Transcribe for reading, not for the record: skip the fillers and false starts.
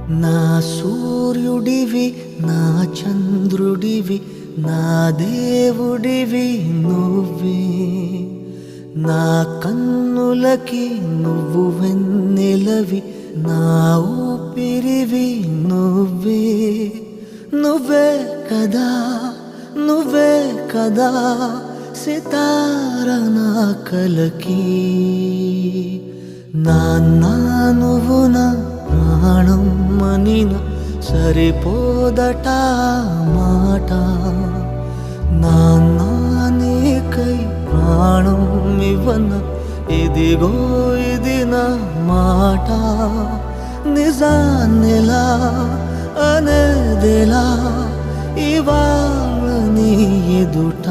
నా సూర్యుడివి నా చంద్రుడివి నా దేవుడివి నువ్వే నా కన్నులకి నువ్వు వెన్నెలవి నా ఊపిరివి నువ్వే నువ్వే కదా నువ్వే కదా సితార నా కలకి నాన్న నువ్వు నా ప్రాణం మనిన సరిపోదట మాట నాన్న నీకై ప్రాణం ఇవ్వన ఇదిగో ఇది నా మాట నిజాన్నెలా అనేదెలా ఇవాళ నీ ఎదుట